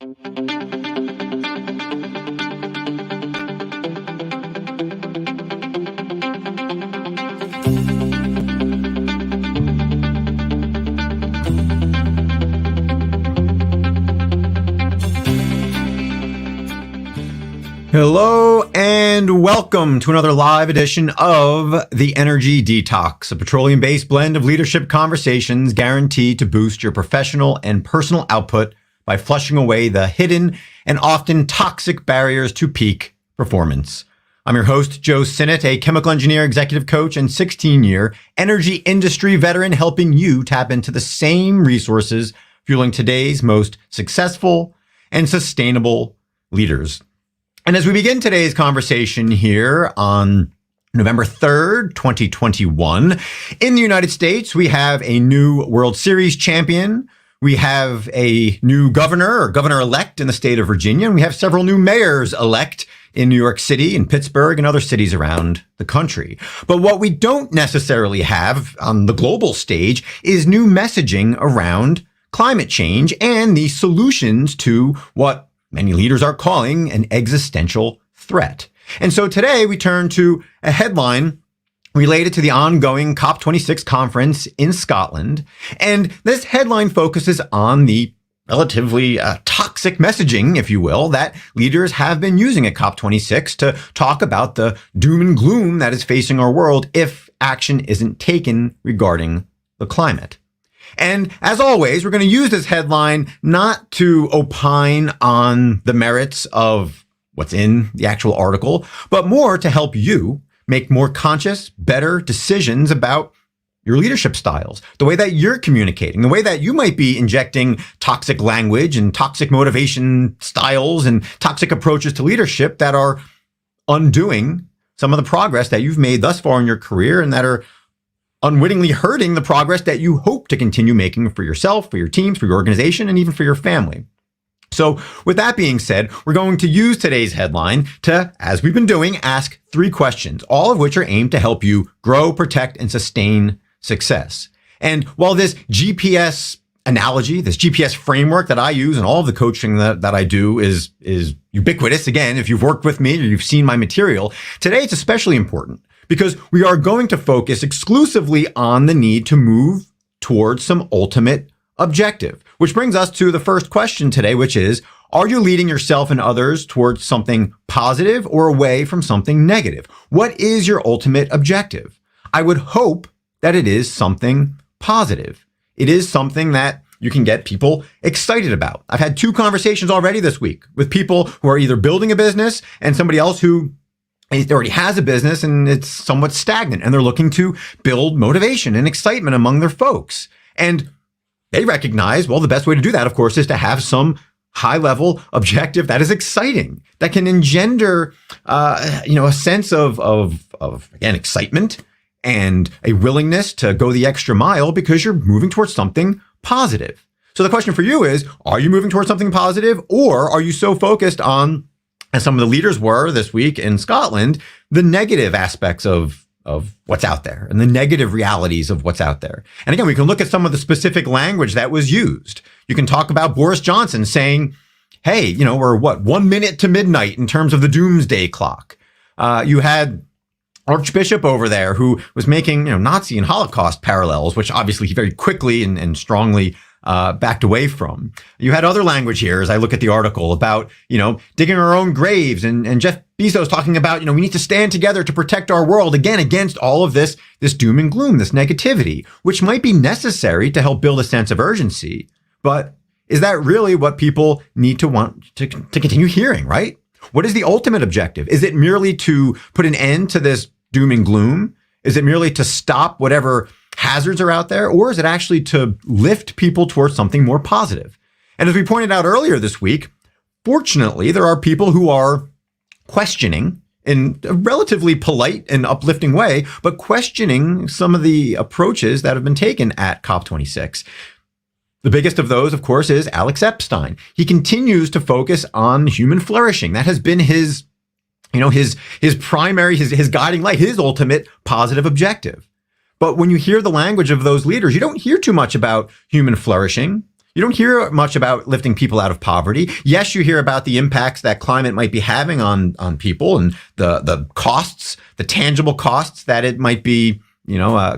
Hello and welcome to another live edition of the Energy Detox, a petroleum-based blend of leadership conversations guaranteed to boost your professional and personal output by flushing away the hidden and often toxic barriers to peak performance. I'm your host, Joe Sinnott, a chemical engineer, executive coach, and 16-year energy industry veteran, helping you tap into the same resources fueling today's most successful and sustainable leaders. And as we begin today's conversation here on November 3rd, 2021, in the United States, we have a new World Series champion. We have a new governor or governor-elect in the state of Virginia. And we have several new mayors-elect in New York City and Pittsburgh and other cities around the country. But what we don't necessarily have on the global stage is new messaging around climate change and the solutions to what many leaders are calling an existential threat. And so today we turn to a headline related to the ongoing COP26 conference in Scotland. And this headline focuses on the relatively toxic messaging, if you will, that leaders have been using at COP26 to talk about the doom and gloom that is facing our world if action isn't taken regarding the climate. And as always, we're going to use this headline not to opine on the merits of what's in the actual article, but more to help you make more conscious, better decisions about your leadership styles, the way that you're communicating, the way that you might be injecting toxic language and toxic motivation styles and toxic approaches to leadership that are undoing some of the progress that you've made thus far in your career and that are unwittingly hurting the progress that you hope to continue making for yourself, for your teams, for your organization, and even for your family. So with that being said, we're going to use today's headline to, as we've been doing, ask 3 questions, all of which are aimed to help you grow, protect, and sustain success. And while this GPS analogy, this GPS framework that I use and all of the coaching that I do is ubiquitous, again, if you've worked with me or you've seen my material, today it's especially important because we are going to focus exclusively on the need to move towards some ultimate objective, which brings us to the first question today, which is, are you leading yourself and others towards something positive or away from something negative? What is your ultimate objective? I would hope that it is something positive. It is something that you can get people excited about. I've had 2 conversations already this week with people who are either building a business and somebody else who already has a business and it's somewhat stagnant and they're looking to build motivation and excitement among their folks. And they recognize, well, the best way to do that, of course, is to have some high level objective that is exciting, that can engender, a sense of again, excitement and a willingness to go the extra mile because you're moving towards something positive. So the question for you is, are you moving towards something positive, or are you so focused on, as some of the leaders were this week in Scotland, the negative aspects of what's out there and the negative realities of what's out there? And again, we can look at some of the specific language that was used. You can talk about Boris Johnson saying, hey, we're 1 minute to midnight in terms of the doomsday clock. You had Archbishop over there who was making, Nazi and Holocaust parallels, which obviously he very quickly and strongly backed away from. You had other language here as I look at the article about, digging our own graves and Jeff Bezos talking about, we need to stand together to protect our world, again, against all of this doom and gloom, this negativity, which might be necessary to help build a sense of urgency. But is that really what people need to want to continue hearing, right? What is the ultimate objective? Is it merely to put an end to this doom and gloom? Is it merely to stop whatever hazards are out there? Or is it actually to lift people towards something more positive? And as we pointed out earlier this week, fortunately, there are people who are questioning in a relatively polite and uplifting way, but questioning some of the approaches that have been taken at COP26. The biggest of those, of course, is Alex Epstein. He continues to focus on human flourishing. That has been his primary, his guiding light, his ultimate positive objective. But when you hear the language of those leaders, you don't hear too much about human flourishing. You don't hear much about lifting people out of poverty. Yes, you hear about the impacts that climate might be having on people and the costs, the tangible costs that it might be,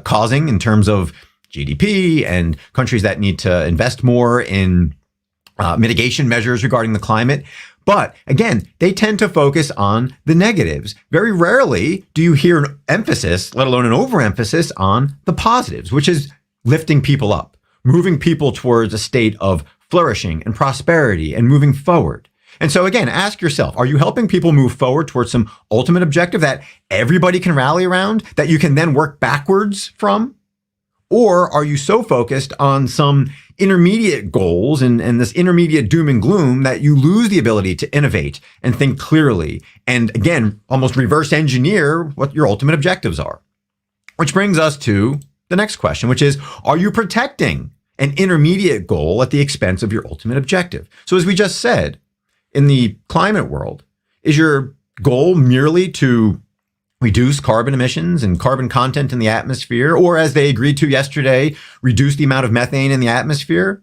causing in terms of GDP and countries that need to invest more in mitigation measures regarding the climate. But again, they tend to focus on the negatives. Very rarely do you hear an emphasis, let alone an overemphasis, on the positives, which is lifting people up, moving people towards a state of flourishing and prosperity and moving forward. And so again, ask yourself, are you helping people move forward towards some ultimate objective that everybody can rally around, that you can then work backwards from? Or are you so focused on some intermediate goals and this intermediate doom and gloom that you lose the ability to innovate and think clearly and, again, almost reverse engineer what your ultimate objectives are? Which brings us to the next question, which is, are you protecting an intermediate goal at the expense of your ultimate objective? So as we just said, in the climate world, is your goal merely to reduce carbon emissions and carbon content in the atmosphere, or as they agreed to yesterday, reduce the amount of methane in the atmosphere?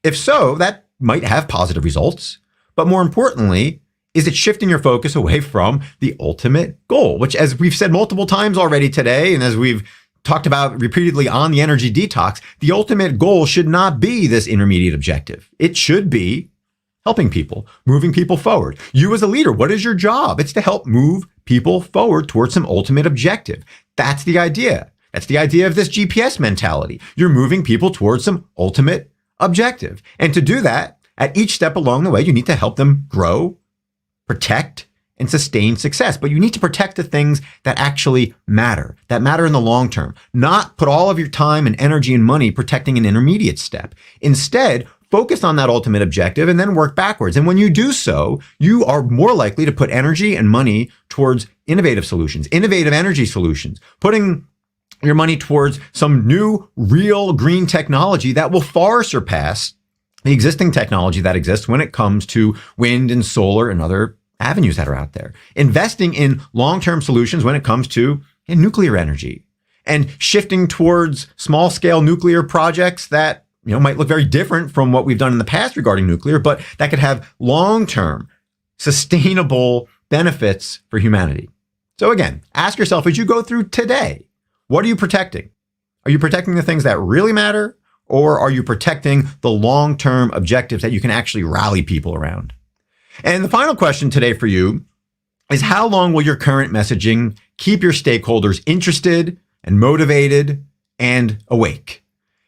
If so, that might have positive results. But more importantly, is it shifting your focus away from the ultimate goal, which, as we've said multiple times already today, and as we've talked about repeatedly on the Energy Detox, the ultimate goal should not be this intermediate objective. It should be helping people, moving people forward. You as a leader, what is your job? It's to help move people forward towards some ultimate objective. That's the idea. That's the idea of this GPS mentality. You're moving people towards some ultimate objective. And to do that, at each step along the way, you need to help them grow, protect, and sustain success. But you need to protect the things that actually matter, that matter in the long term, not put all of your time and energy and money protecting an intermediate step. Instead, focus on that ultimate objective and then work backwards. And when you do so, you are more likely to put energy and money towards innovative solutions, innovative energy solutions, putting your money towards some new, real green technology that will far surpass the existing technology that exists when it comes to wind and solar and other avenues that are out there. Investing in long-term solutions when it comes to nuclear energy and shifting towards small-scale nuclear projects that might look very different from what we've done in the past regarding nuclear, but that could have long-term, sustainable benefits for humanity. So again, ask yourself as you go through today, what are you protecting? Are you protecting the things that really matter, or are you protecting the long-term objectives that you can actually rally people around? And the final question today for you is, how long will your current messaging keep your stakeholders interested and motivated and awake?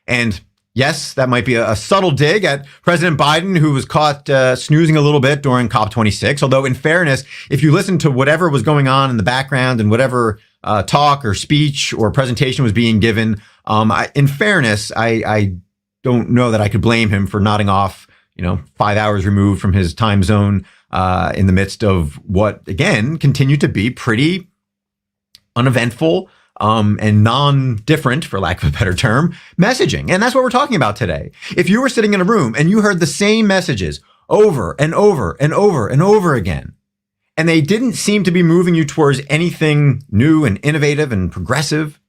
And yes, that might be a subtle dig at President Biden, who was caught snoozing a little bit during COP26. Although in fairness, if you listen to whatever was going on in the background and whatever talk or speech or presentation was being given, in fairness, I don't know that I could blame him for nodding off, 5 hours removed from his time zone in the midst of what, again, continued to be pretty uneventful and non-different, for lack of a better term, messaging. And that's what we're talking about today. If you were sitting in a room and you heard the same messages over and over and over and over again, and they didn't seem to be moving you towards anything new and innovative and progressive,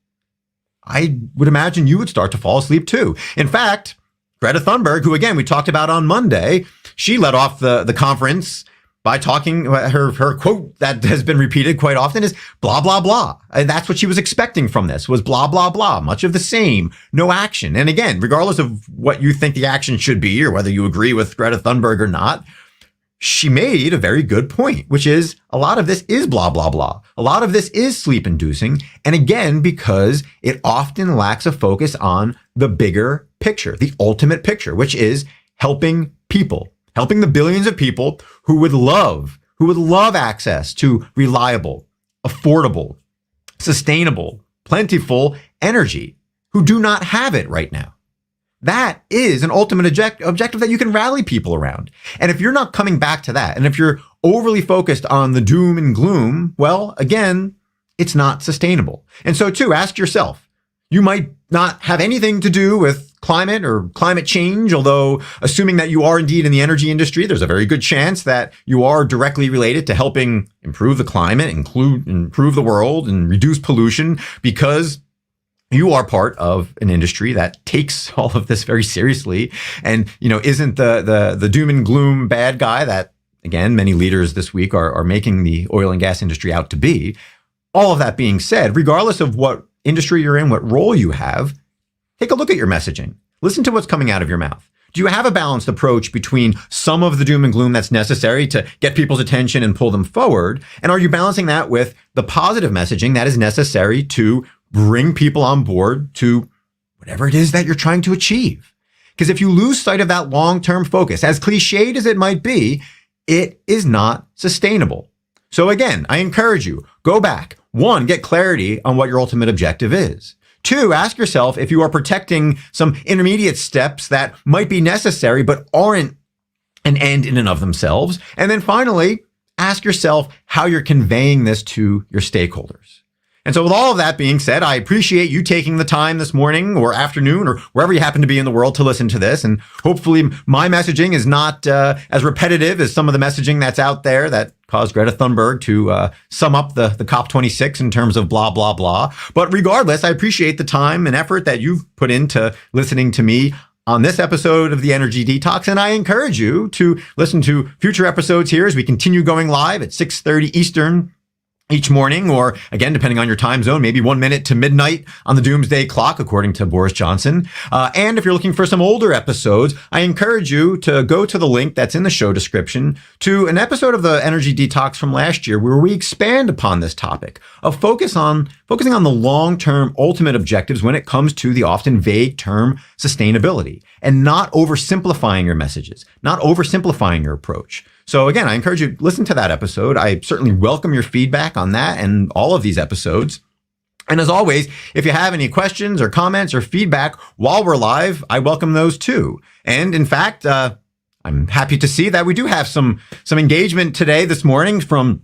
I would imagine you would start to fall asleep too. In fact, Greta Thunberg, who again we talked about on Monday, she led off the conference by talking, her quote that has been repeated quite often is blah, blah, blah. And that's what she was expecting from this, was blah, blah, blah, much of the same, no action. And again, regardless of what you think the action should be or whether you agree with Greta Thunberg or not, she made a very good point, which is a lot of this is blah, blah, blah. A lot of this is sleep inducing. And again, because it often lacks a focus on the bigger picture, the ultimate picture, which is helping people, helping the billions of people who would love access to reliable, affordable, sustainable, plentiful energy, who do not have it right now. That is an ultimate objective that you can rally people around. And if you're not coming back to that, and if you're overly focused on the doom and gloom, well, again, it's not sustainable. And so too, ask yourself, you might not have anything to do with climate or climate change, although assuming that you are indeed in the energy industry, there's a very good chance that you are directly related to helping improve the climate, improve the world, and reduce pollution, because you are part of an industry that takes all of this very seriously and, isn't the doom and gloom bad guy that, again, many leaders this week are making the oil and gas industry out to be. All of that being said, regardless of what industry you're in, what role you have, take a look at your messaging. Listen to what's coming out of your mouth. Do you have a balanced approach between some of the doom and gloom that's necessary to get people's attention and pull them forward? And are you balancing that with the positive messaging that is necessary to bring people on board to whatever it is that you're trying to achieve? Because if you lose sight of that long-term focus, as cliched as it might be, it is not sustainable. So again, I encourage you, go back. 1, get clarity on what your ultimate objective is. 2, ask yourself if you are protecting some intermediate steps that might be necessary but aren't an end in and of themselves. And then finally, ask yourself how you're conveying this to your stakeholders. And so with all of that being said, I appreciate you taking the time this morning or afternoon or wherever you happen to be in the world to listen to this. And hopefully my messaging is not as repetitive as some of the messaging that's out there that caused Greta Thunberg to sum up the COP26 in terms of blah, blah, blah. But regardless, I appreciate the time and effort that you've put into listening to me on this episode of the Energy Detox. And I encourage you to listen to future episodes here as we continue going live at 6:30 Eastern each morning, or again, depending on your time zone, maybe 1 minute to midnight on the doomsday clock, according to Boris Johnson. And if you're looking for some older episodes, I encourage you to go to the link that's in the show description to an episode of the Energy Detox from last year, where we expand upon this topic of focusing on the long-term ultimate objectives when it comes to the often vague term sustainability, and not oversimplifying your messages, not oversimplifying your approach. So again, I encourage you to listen to that episode. I certainly welcome your feedback on that and all of these episodes. And as always, if you have any questions or comments or feedback while we're live, I welcome those too. And in fact, I'm happy to see that we do have some engagement today, this morning, from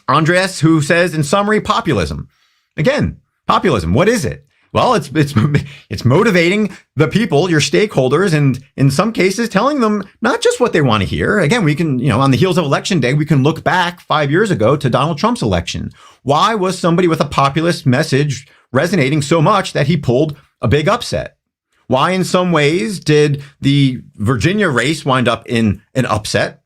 Andres, who says, in summary, populism. Again, populism, what is it? Well, it's motivating the people, your stakeholders, and in some cases telling them not just what they want to hear. Again, we can, on the heels of election day, we can look back 5 years ago to Donald Trump's election. Why was somebody with a populist message resonating so much that he pulled a big upset? Why, in some ways, did the Virginia race wind up in an upset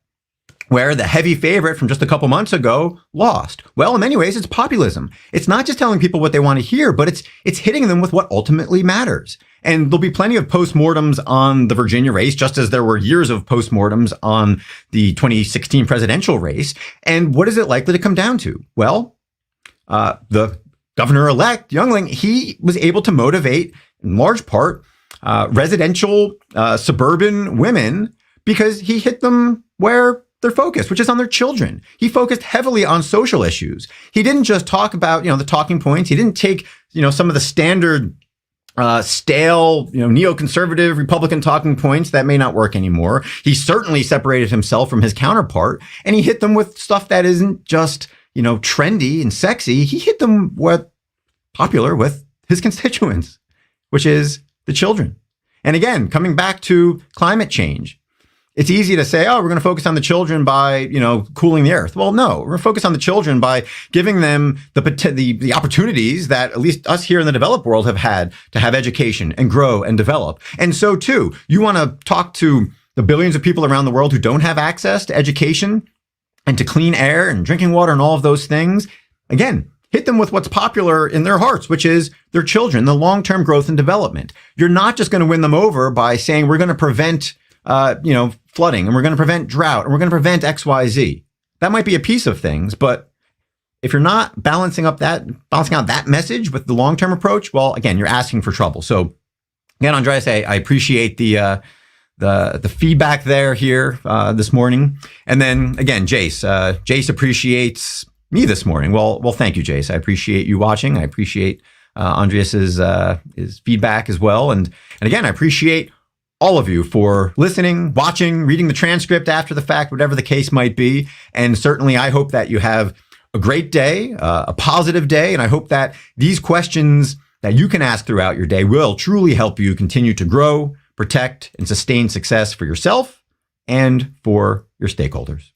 where the heavy favorite from just a couple months ago lost? Well, in many ways, it's populism. It's not just telling people what they want to hear, but it's hitting them with what ultimately matters. And there'll be plenty of postmortems on the Virginia race, just as there were years of postmortems on the 2016 presidential race. And what is it likely to come down to? Well, the governor-elect, Youngling, he was able to motivate, in large part, residential suburban women, because he hit them where they're focused, which is on their children. He focused heavily on social issues. He didn't just talk about, the talking points. He didn't take, some of the standard stale, neoconservative Republican talking points that may not work anymore. He certainly separated himself from his counterpart, and he hit them with stuff that isn't just, trendy and sexy. He hit them with popular with his constituents, which is the children. And again, coming back to climate change, it's easy to say, oh, we're going to focus on the children by, cooling the earth. Well, no, we're going to focus on the children by giving them the opportunities that at least us here in the developed world have had to have education and grow and develop. And so too, you want to talk to the billions of people around the world who don't have access to education and to clean air and drinking water and all of those things. Again, hit them with what's popular in their hearts, which is their children, the long-term growth and development. You're not just going to win them over by saying we're going to prevent flooding, and we're going to prevent drought, and we're going to prevent XYZ. That might be a piece of things, but if you're not balancing out that message with the long-term approach, well, again, you're asking for trouble. So again, Andreas, I appreciate the feedback here this morning. And then again, Jace appreciates me this morning. Well, thank you, Jace. I appreciate you watching. I appreciate Andreas's his feedback as well. And again, I appreciate all of you for listening, watching, reading the transcript after the fact, whatever the case might be. And certainly I hope that you have a great day, a positive day. And I hope that these questions that you can ask throughout your day will truly help you continue to grow, protect, and sustain success for yourself and for your stakeholders.